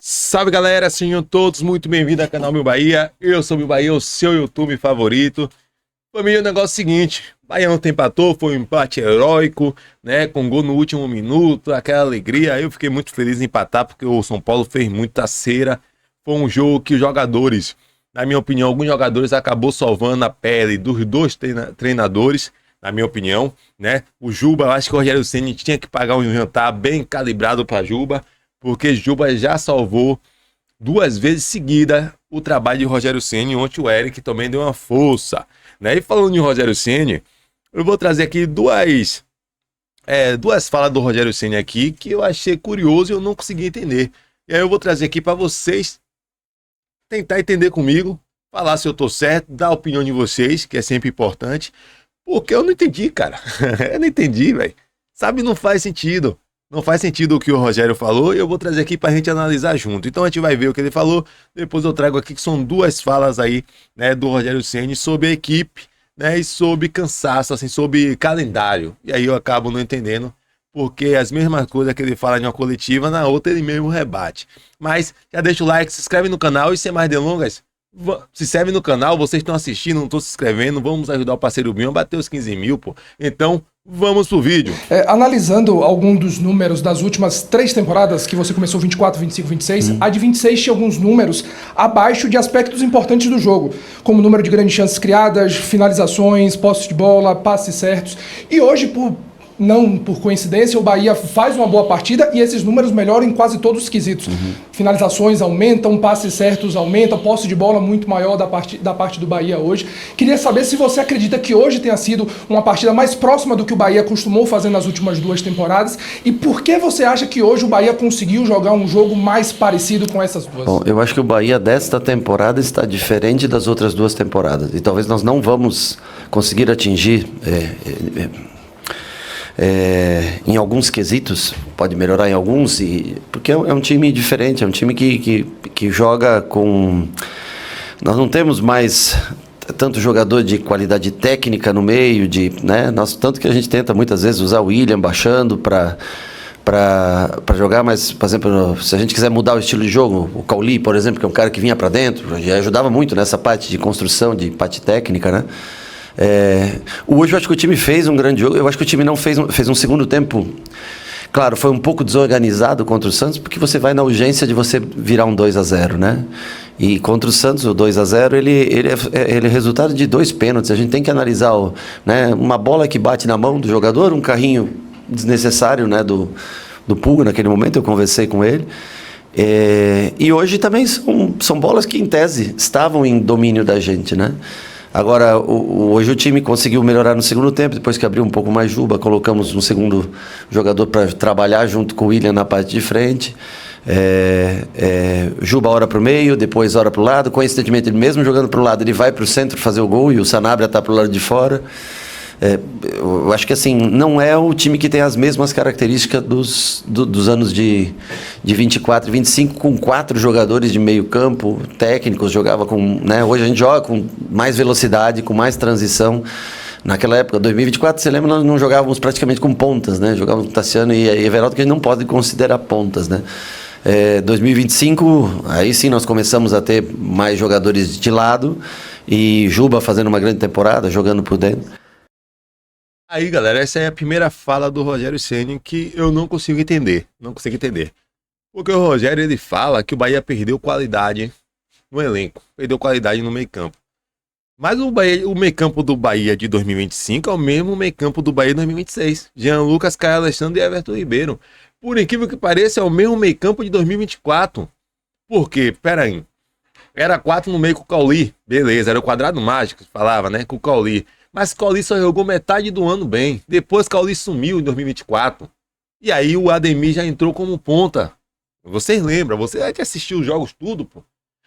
Salve galera, sejam todos muito bem-vindos ao canal Meu Bahia. Eu sou o Meu Bahia, o seu YouTube favorito. Família, o negócio é o seguinte: Bahia ontem empatou, foi um empate heróico, né? Com gol no último minuto, aquela alegria. Eu fiquei muito feliz em empatar porque o São Paulo fez muita cera. Foi um jogo que os jogadores, na minha opinião, alguns jogadores acabou salvando a pele dos dois treinadores, na minha opinião, né? O Juba, eu acho que o Rogério Ceni tinha que pagar um jantar bem calibrado para Juba, porque Juba já salvou 2 vezes seguida o trabalho de Rogério Ceni. Ontem o Eric também deu uma força, né? E falando de Rogério Ceni, eu vou trazer aqui duas falas do Rogério Ceni aqui que eu achei curioso e eu não consegui entender. E aí eu vou trazer aqui para vocês tentar entender comigo, falar se eu tô certo, dar a opinião de vocês, que é sempre importante, porque eu não entendi, cara. Eu não entendi, velho. Sabe, não faz sentido. Não faz sentido o que o Rogério falou e eu vou trazer aqui pra gente analisar junto. Então a gente vai ver o que ele falou, depois eu trago aqui que são 2 falas aí, né, do Rogério Ceni sobre a equipe, né, e sobre cansaço, assim, sobre calendário. E aí eu acabo não entendendo, porque as mesmas coisas que ele fala em uma coletiva, na outra ele mesmo rebate. Mas já deixa o like, se inscreve no canal e sem mais delongas, se inscreve no canal, vocês estão assistindo, não estão se inscrevendo, vamos ajudar o parceiro Binho a bater os 15 mil, pô. Então, vamos pro vídeo. Analisando algum dos números das últimas 3 temporadas, que você começou 24, 25, 26, a de 26 tinha alguns números abaixo de aspectos importantes do jogo, como número de grandes chances criadas, finalizações, posse de bola, passes certos. E hoje, não por coincidência, o Bahia faz uma boa partida e esses números melhoram em quase todos os quesitos. Finalizações aumentam, passes certos aumentam, posse de bola muito maior da parte do Bahia hoje. Queria saber se você acredita que hoje tenha sido uma partida mais próxima do que o Bahia costumou fazer nas últimas 2 temporadas e por que você acha que hoje o Bahia conseguiu jogar um jogo mais parecido com essas duas? Bom, eu acho que o Bahia desta temporada está diferente das outras 2 temporadas e talvez nós não vamos conseguir atingir... em alguns quesitos, pode melhorar em alguns, porque é um time diferente, é um time que joga com... Nós não temos mais tanto jogador de qualidade técnica no meio, né? Tanto que a gente tenta muitas vezes usar o William baixando para jogar, mas, por exemplo, se a gente quiser mudar o estilo de jogo, o Cauli, por exemplo, que é um cara que vinha para dentro, já ajudava muito nessa parte de construção, de parte técnica, né? Hoje eu acho que o time fez um grande jogo. Eu acho que o time não fez um segundo tempo. Claro, foi um pouco desorganizado contra o Santos, porque você vai na urgência de você virar um 2-0, né? E contra o Santos, o 2-0, ele é resultado de 2 pênaltis. A gente tem que analisar, né, uma bola que bate na mão do jogador, um carrinho desnecessário, né, do Pulga naquele momento. Eu conversei com ele. E hoje também são bolas que, em tese, estavam em domínio da gente, né? Agora, hoje o time conseguiu melhorar no segundo tempo, depois que abriu um pouco mais Juba, colocamos um segundo jogador para trabalhar junto com o William na parte de frente. Juba ora para o meio, depois ora para o lado. Coincidentemente, ele mesmo jogando para o lado, ele vai para o centro fazer o gol e o Sanabria está para o lado de fora. Eu acho que assim, não é o time que tem as mesmas características dos anos de 24 e 25, com 4 jogadores de meio campo, técnicos, jogava com, né, hoje a gente joga com mais velocidade, com mais transição. Naquela época, 2024, você lembra, nós não jogávamos praticamente com pontas, né? Jogávamos com Tassiano e Everaldo, que a gente não pode considerar pontas, né? 2025, aí sim nós começamos a ter mais jogadores de lado e Juba fazendo uma grande temporada, jogando por dentro. Aí, galera, essa é a primeira fala do Rogério Ceni que eu não consigo entender. Não consigo entender. Porque o Rogério, ele fala que o Bahia perdeu qualidade no elenco. Perdeu qualidade no meio-campo. Mas o meio-campo do Bahia de 2025 é o mesmo meio-campo do Bahia de 2026. Jean Lucas, Caio Alexandre e Everton Ribeiro. Por incrível que pareça, é o mesmo meio-campo de 2024. Por quê? Pera aí. Era 4 no meio com o Cauli. Beleza, era o quadrado mágico que falava, né? Com o Cauli. Mas Cauli só jogou metade do ano bem. Depois Cauli sumiu em 2024. E aí o Ademir já entrou como ponta. Vocês lembram? Você já assistiu os jogos tudo, pô.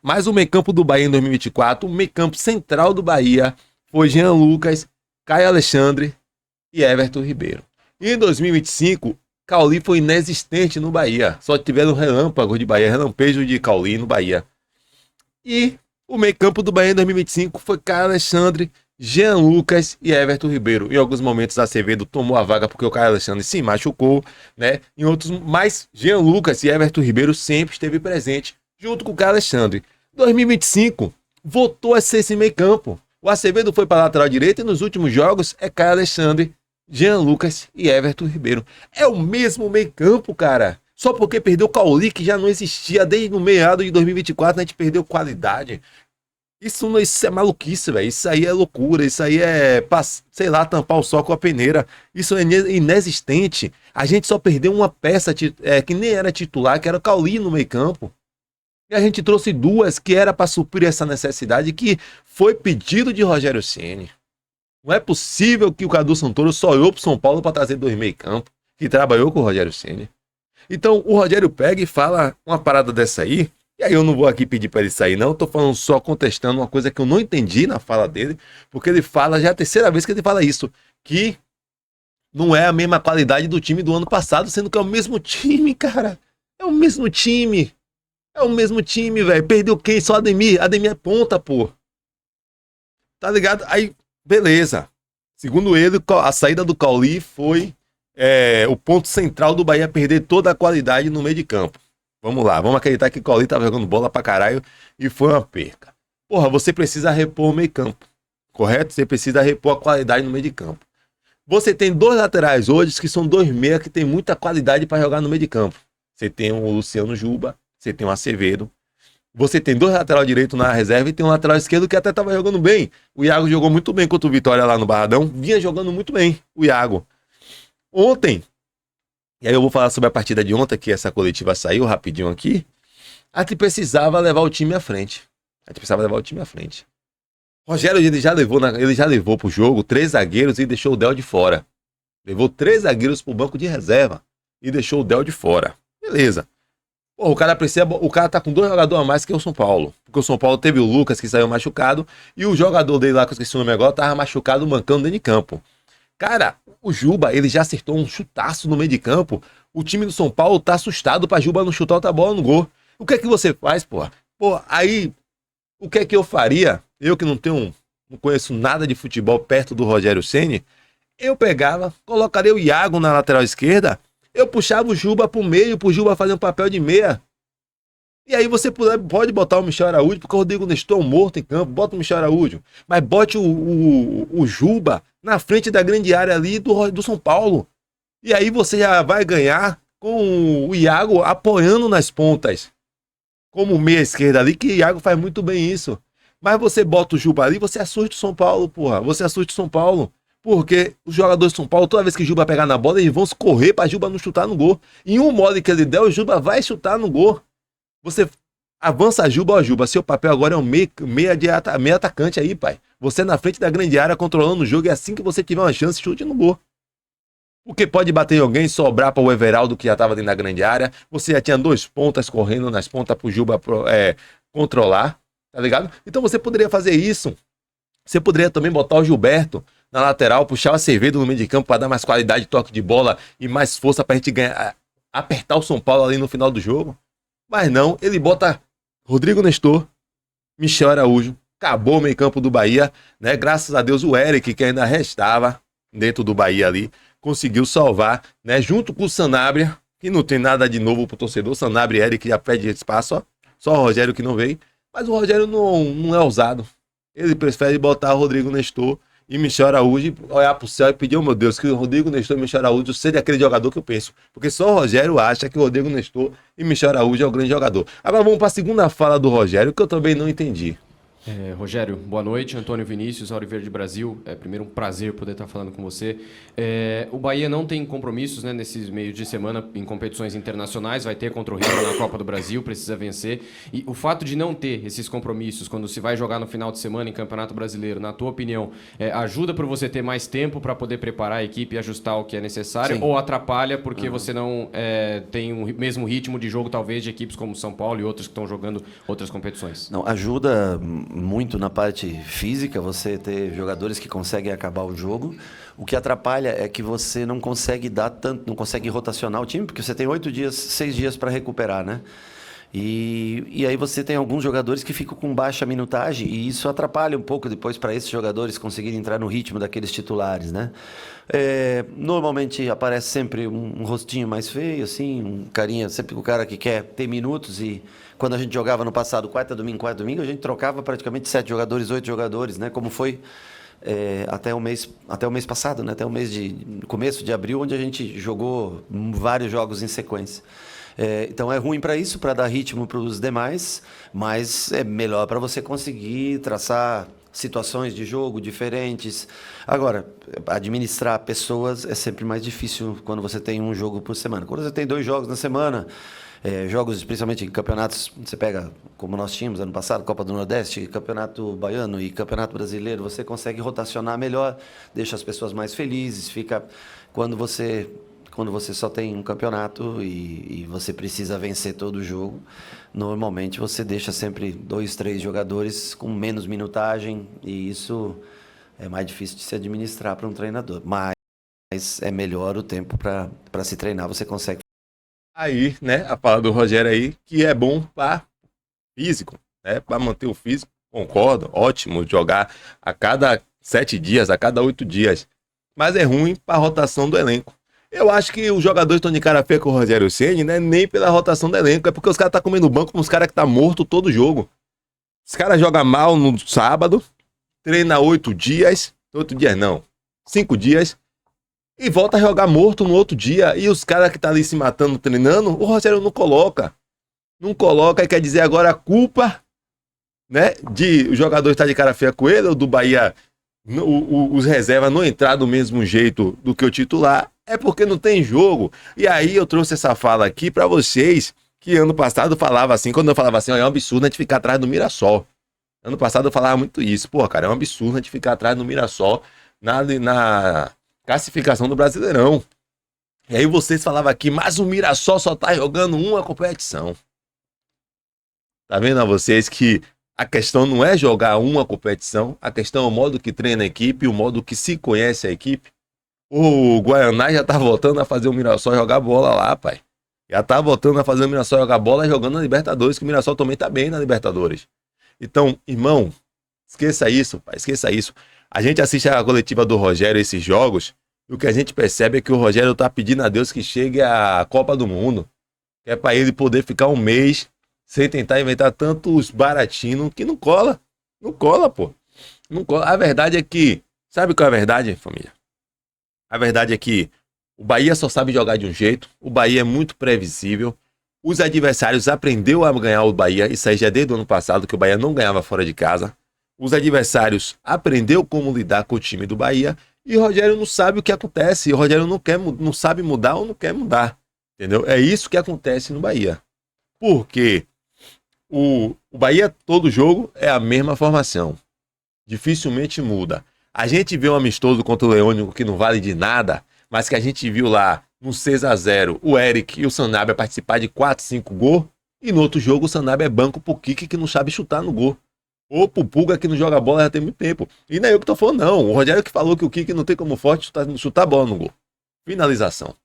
Mas o meio-campo do Bahia em 2024, o meio-campo central do Bahia foi Jean Lucas, Caio Alexandre e Everton Ribeiro. E em 2025, Cauli foi inexistente no Bahia. Só tiveram relâmpagos de Bahia, relampejo de Cauli no Bahia. E o meio-campo do Bahia em 2025 foi Caio Alexandre, Jean Lucas e Everton Ribeiro. Em alguns momentos, Acevedo tomou a vaga porque o Caio Alexandre se machucou, né? Em outros, mas Jean Lucas e Everton Ribeiro sempre esteve presente, junto com o Caio Alexandre. 2025, voltou a ser esse meio campo. O Acevedo foi para a lateral direita e nos últimos jogos é Caio Alexandre, Jean Lucas e Everton Ribeiro. É o mesmo meio campo, cara. Só porque perdeu o Cauli, que já não existia desde o meado de 2024, a gente perdeu qualidade. Isso é maluquice, velho. Isso aí é loucura. Isso aí é, sei lá, tampar o sol com a peneira. Isso é inexistente. A gente só perdeu uma peça que nem era titular, que era o Cauli no meio campo. E a gente trouxe duas que era para suprir essa necessidade que foi pedido de Rogério Ceni. Não é possível que o Cadu Santoro só olhou pro São Paulo para trazer dois meio campo, que trabalhou com o Rogério Ceni. Então o Rogério pega e fala uma parada dessa aí, e aí eu não vou aqui pedir para ele sair não, tô falando só contestando uma coisa que eu não entendi na fala dele, porque ele fala, já é a terceira vez que ele fala isso, que não é a mesma qualidade do time do ano passado, sendo que é o mesmo time, cara. É o mesmo time. É o mesmo time, velho. Perdeu quem? Só Ademir. Ademir é ponta, pô. Tá ligado? Aí, beleza. Segundo ele, a saída do Cauli foi o ponto central do Bahia perder toda a qualidade no meio de campo. Vamos lá, vamos acreditar que o Cauli tava jogando bola pra caralho e foi uma perca. Porra, você precisa repor o meio campo, correto? Você precisa repor a qualidade no meio de campo. Você tem dois laterais hoje que são dois meias que tem muita qualidade pra jogar no meio de campo. Você tem o Luciano Juba, você tem o Acevedo. Você tem dois lateral direito na reserva e tem um lateral esquerdo que até tava jogando bem. O Iago jogou muito bem contra o Vitória lá no Barradão. Vinha jogando muito bem, o Iago. Ontem, e aí eu vou falar sobre a partida de ontem, que essa coletiva saiu rapidinho aqui. A gente precisava levar o time à frente. Rogério, ele já levou pro jogo 3 zagueiros e deixou o Del de fora. Levou 3 zagueiros pro banco de reserva e deixou o Del de fora. Beleza. Pô, o cara tá com 2 jogadores a mais que o São Paulo. Porque o São Paulo teve o Lucas, que saiu machucado, e o jogador dele lá, que eu esqueci o nome agora, tava machucado, mancando dentro de campo. Cara, o Juba, ele já acertou um chutaço no meio de campo. O time do São Paulo tá assustado pra Juba não chutar outra bola no gol. O que é que você faz, porra? Pô, aí, o que é que eu faria? Eu que não conheço nada de futebol perto do Rogério Ceni, eu pegava, colocaria o Iago na lateral esquerda, eu puxava o Juba pro meio, pro Juba fazer um papel de meia. E aí você pode botar o Michel Araújo, porque o Rodrigo Nestor é um morto em campo, bota o Michel Araújo. Mas bote o Juba na frente da grande área ali do São Paulo. E aí você já vai ganhar com o Iago apoiando nas pontas. Como meia esquerda ali, que o Iago faz muito bem isso. Mas você bota o Juba ali, você assusta o São Paulo, porra. Você assusta o São Paulo. Porque os jogadores de São Paulo, toda vez que o Juba pegar na bola, eles vão correr pra Juba não chutar no gol. Em um mole que ele der, o Juba vai chutar no gol. Você avança a Juba, ó Juba, seu papel agora é um meia atacante aí, pai. Você na frente da grande área, controlando o jogo, e assim que você tiver uma chance, chute no gol. Porque pode bater em alguém, sobrar para o Everaldo, que já estava dentro da grande área. Você já tinha 2 pontas correndo nas pontas pro Juba controlar, tá ligado? Então você poderia fazer isso. Você poderia também botar o Gilberto na lateral, puxar o Acevedo no meio de campo para dar mais qualidade de toque de bola e mais força pra gente ganhar, apertar o São Paulo ali no final do jogo. Mas não, ele bota Rodrigo Nestor, Michel Araújo, acabou o meio campo do Bahia, né? Graças a Deus o Eric, que ainda restava dentro do Bahia ali, conseguiu salvar, né? Junto com o Sanabria, que não tem nada de novo pro torcedor. Sanabria e Eric já pede espaço, ó. Só o Rogério que não veio. Mas o Rogério não é ousado. Ele prefere botar o Rodrigo Nestor e Michel Araújo, olhar pro céu e pedir, oh meu Deus, que o Rodrigo Nestor e Michel Araújo seja aquele jogador que eu penso. Porque só o Rogério acha que o Rodrigo Nestor e Michel Araújo é o grande jogador. Agora vamos para a segunda fala do Rogério, que eu também não entendi. Rogério, boa noite. Antônio Vinícius, Auriverde Brasil. Primeiro, um prazer poder estar falando com você. O Bahia não tem compromissos, né, nesses meios de semana em competições internacionais. Vai ter contra o River na Copa do Brasil, precisa vencer. E o fato de não ter esses compromissos, quando se vai jogar no final de semana em Campeonato Brasileiro, na tua opinião, ajuda para você ter mais tempo para poder preparar a equipe e ajustar o que é necessário? Sim. Ou atrapalha porque você não tem o mesmo ritmo de jogo, talvez, de equipes como São Paulo e outros que estão jogando outras competições? Não, ajuda muito na parte física, você ter jogadores que conseguem acabar o jogo. O que atrapalha é que você não consegue dar tanto, não consegue rotacionar o time, porque você tem 6 dias para recuperar, né? E aí você tem alguns jogadores que ficam com baixa minutagem e isso atrapalha um pouco depois para esses jogadores conseguirem entrar no ritmo daqueles titulares, né? Normalmente aparece sempre um rostinho mais feio, assim, um carinha, sempre o cara que quer ter minutos e quando a gente jogava no passado, quarta, domingo, a gente trocava praticamente 7 jogadores, 8 jogadores, né? Como foi até o mês passado, né? Até o mês começo de abril, onde a gente jogou vários jogos em sequência. Então é ruim para isso, para dar ritmo para os demais, mas é melhor para você conseguir traçar situações de jogo diferentes. Agora, administrar pessoas é sempre mais difícil quando você tem um jogo por semana. Quando você tem 2 jogos na semana, jogos principalmente em campeonatos, você pega como nós tínhamos ano passado, Copa do Nordeste, Campeonato Baiano e Campeonato Brasileiro, você consegue rotacionar melhor, deixa as pessoas mais felizes, fica quando você só tem um campeonato e você precisa vencer todo o jogo, normalmente você deixa sempre 2, 3 jogadores com menos minutagem e isso é mais difícil de se administrar para um treinador. Mas é melhor o tempo para se treinar, você consegue. Aí, né, a fala do Rogério aí, que é bom para físico, né, para manter o físico, concordo, ótimo, jogar a cada 7 dias, a cada 8 dias, mas é ruim para a rotação do elenco. Eu acho que os jogadores estão de cara feia com o Rogério Ceni, né? Nem pela rotação do elenco. É porque os caras estão comendo banco com os caras que tá morto todo jogo. Os caras jogam mal no sábado, treina 8 dias. 8 dias não, 5 dias. E volta a jogar morto no outro dia. E os caras que tá ali se matando, treinando, o Rogério não coloca. Não coloca, e quer dizer agora a culpa, né? De o jogador estar de cara feia com ele, ou do Bahia, os reservas não entrar do mesmo jeito do que o titular. É porque não tem jogo. E aí eu trouxe essa fala aqui pra vocês, que ano passado falava assim, quando eu falava assim, ó, é um absurdo a gente ficar atrás do Mirassol. Ano passado eu falava muito isso. Pô, cara, é um absurdo a gente ficar atrás do Mirassol na classificação do Brasileirão. E aí vocês falavam aqui, mas o Mirassol só tá jogando uma competição. Tá vendo a vocês que a questão não é jogar uma competição, a questão é o modo que treina a equipe, o modo que se conhece a equipe. O Guaraná já tá voltando a fazer o Mirassol jogar bola lá, pai. Já tá voltando a fazer o Mirassol jogar bola jogando na Libertadores, que o Mirassol também tá bem na Libertadores. Então, irmão, esqueça isso, pai, esqueça isso. A gente assiste a coletiva do Rogério, esses jogos, e o que a gente percebe é que o Rogério tá pedindo a Deus que chegue a Copa do Mundo. Que é pra ele poder ficar um mês sem tentar inventar tantos baratinos que não cola. Não cola, pô. Não cola. A verdade é que... Sabe qual é a verdade, família? A verdade é que o Bahia só sabe jogar de um jeito, o Bahia é muito previsível, os adversários aprenderam a ganhar o Bahia, isso aí já é desde o ano passado, que o Bahia não ganhava fora de casa, os adversários aprenderam como lidar com o time do Bahia, e o Rogério não sabe o que acontece, o Rogério não sabe mudar ou não quer mudar, entendeu? É isso que acontece no Bahia, porque o Bahia, todo jogo, é a mesma formação, dificilmente muda. A gente vê um amistoso contra o Leônico que não vale de nada, mas que a gente viu lá no 6-0 o Eric e o Sanabria participar de 4, 5 gols, e no outro jogo o Sanabria é banco pro Kiki que não sabe chutar no gol. Ou pro Pulga que não joga bola já tem muito tempo. E não é eu que tô falando, não. O Rogério que falou que o Kiki não tem como forte chutar bola no gol. Finalização.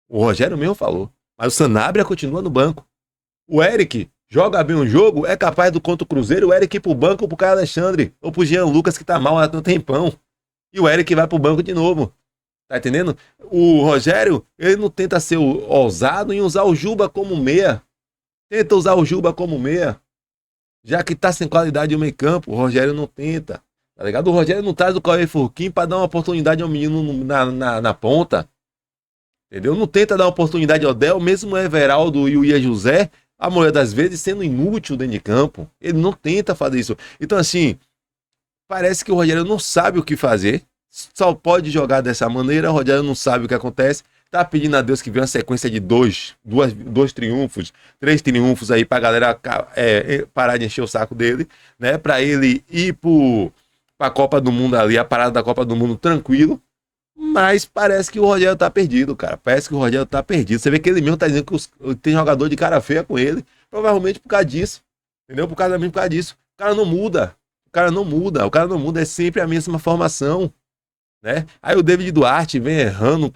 O Rogério mesmo falou. Mas o Sanabria continua no banco. O Eric joga bem um jogo, é capaz do contra o Cruzeiro, o Eric ir pro banco ou pro Caio Alexandre, ou pro Jean Lucas que tá mal há um tempão. E o Eric vai pro banco de novo. Tá entendendo? O Rogério, ele não tenta ser ousado em usar o Juba como meia. Tenta usar o Juba como meia. Já que tá sem qualidade no meio campo, o Rogério não tenta. Tá ligado? O Rogério não traz o Cauê Furquim pra dar uma oportunidade ao menino na ponta. Entendeu? Não tenta dar uma oportunidade ao Del, mesmo o Everaldo e o Ia José, a maioria das vezes sendo inútil dentro de campo. Ele não tenta fazer isso. Então, assim, parece que o Rogério não sabe o que fazer. Só pode jogar dessa maneira. O Rogério não sabe o que acontece. Tá pedindo a Deus que venha uma sequência de dois triunfos, 3 triunfos aí pra galera parar de encher o saco dele, né? Pra ele ir pra Copa do Mundo ali, a parada da Copa do Mundo tranquilo. Mas parece que o Rogério tá perdido, cara. Parece que o Rogério tá perdido. Você vê que ele mesmo tá dizendo que tem jogador de cara feia com ele. Provavelmente por causa disso. Entendeu? Por causa disso. O cara não muda. O cara não muda. É sempre a mesma formação. Né? Aí o David Duarte vem errando.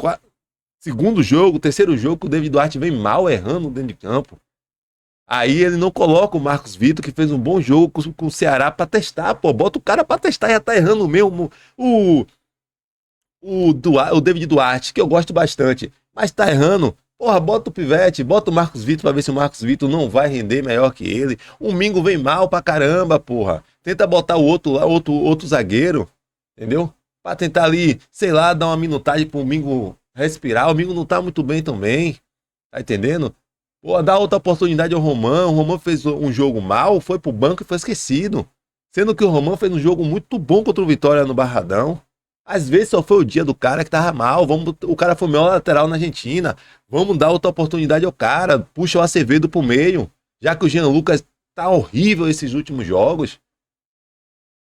Segundo jogo, terceiro jogo, o David Duarte vem mal errando dentro de campo. Aí ele não coloca o Marcos Vitor, que fez um bom jogo com o Ceará pra testar, pô. Bota o cara pra testar, já tá errando mesmo. O David Duarte, que eu gosto bastante, mas tá errando. Porra, bota o Pivete, bota o Marcos Vitor pra ver se o Marcos Vitor não vai render melhor que ele. O Mingo vem mal pra caramba, porra. Tenta botar o outro lá, outro zagueiro, entendeu? Pra tentar ali, sei lá, dar uma minutagem pro Mingo respirar. O Mingo não tá muito bem também, tá entendendo? Pô, dá outra oportunidade ao Roman. O Roman fez um jogo mal, foi pro banco e foi esquecido. Sendo que o Roman fez um jogo muito bom contra o Vitória no Barradão. Às vezes só foi o dia do cara que tava mal. O cara foi o melhor lateral na Argentina. Vamos dar outra oportunidade ao cara. Puxa o Acevedo pro meio. Já que o Jean Lucas tá horrível esses últimos jogos.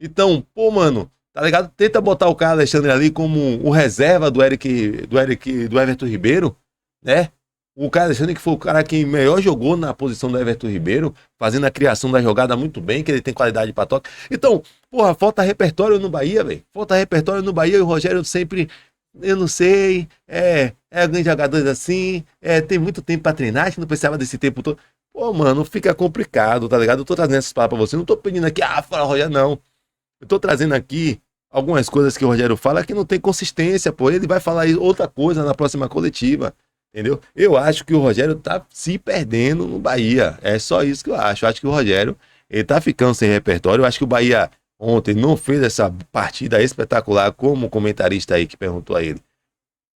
Então, pô, mano, tá ligado? Tenta botar o cara Alexandre ali como o reserva do Everton Ribeiro, né? O cara Alexandre que foi o cara que melhor jogou na posição do Everton Ribeiro, fazendo a criação da jogada muito bem, que ele tem qualidade pra toque. Então, porra, falta repertório no Bahia, velho. Falta repertório no Bahia e o Rogério sempre, eu não sei, grande jogador assim, tem muito tempo pra treinar, a gente não precisava desse tempo todo. Pô, mano, fica complicado, tá ligado? Eu tô trazendo essas palavras pra você, não tô pedindo aqui, fala Rogério, não. Eu tô trazendo aqui algumas coisas que o Rogério fala que não tem consistência, pô. Ele vai falar outra coisa na próxima coletiva. Entendeu? Eu acho que o Rogério tá se perdendo no Bahia. É só isso que eu acho. Eu acho que o Rogério, ele tá ficando sem repertório. Eu acho que o Bahia ontem não fez essa partida espetacular como o comentarista aí que perguntou a ele.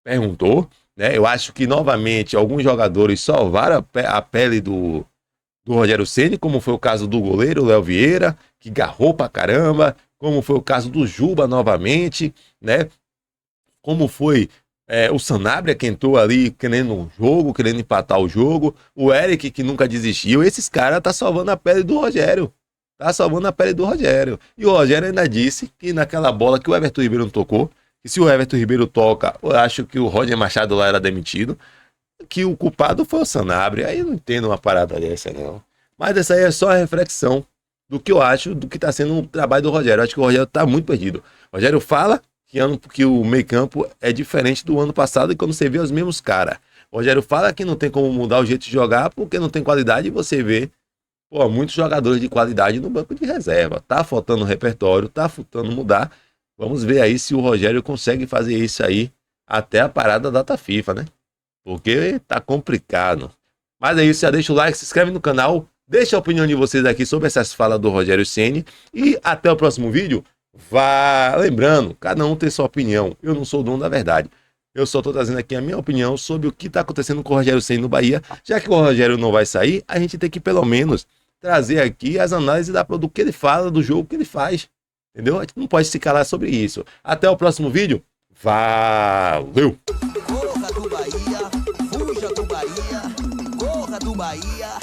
Perguntou, né? Eu acho que novamente alguns jogadores salvaram a pele do Rogério Ceni, como foi o caso do goleiro Léo Vieira, que garrou pra caramba, como foi o caso do Juba novamente, né? Como foi o Sanabria, que entrou ali querendo um jogo, querendo empatar o jogo. O Eric, que nunca desistiu. Esses caras tá salvando a pele do Rogério. Tá salvando a pele do Rogério. E o Rogério ainda disse que naquela bola que o Everton Ribeiro não tocou, que se o Everton Ribeiro toca, eu acho que o Roger Machado lá era demitido, que o culpado foi o Sanabria. Aí eu não entendo uma parada dessa, não. Mas essa aí é só a reflexão do que eu acho, do que tá sendo o trabalho do Rogério. Eu acho que o Rogério tá muito perdido. O Rogério fala que o meio campo é diferente do ano passado e quando você vê os mesmos caras. O Rogério fala que não tem como mudar o jeito de jogar porque não tem qualidade e você vê muitos jogadores de qualidade no banco de reserva. Tá faltando repertório, tá faltando mudar. Vamos ver aí se o Rogério consegue fazer isso aí até a parada da data FIFA, né? Porque tá complicado. Mas é isso, já deixa o like, se inscreve no canal, deixa a opinião de vocês aqui sobre essas falas do Rogério Ceni e até o próximo vídeo. Lembrando, cada um tem sua opinião. Eu não sou o dono da verdade. Eu só estou trazendo aqui a minha opinião sobre o que está acontecendo com o Rogério Ceni no Bahia. Já que o Rogério não vai sair, a gente tem que pelo menos trazer aqui as análises do que ele fala, do jogo que ele faz. Entendeu? A gente não pode se calar sobre isso. Até o próximo vídeo. Valeu! Corra do Bahia, fuja do Bahia, corra do Bahia.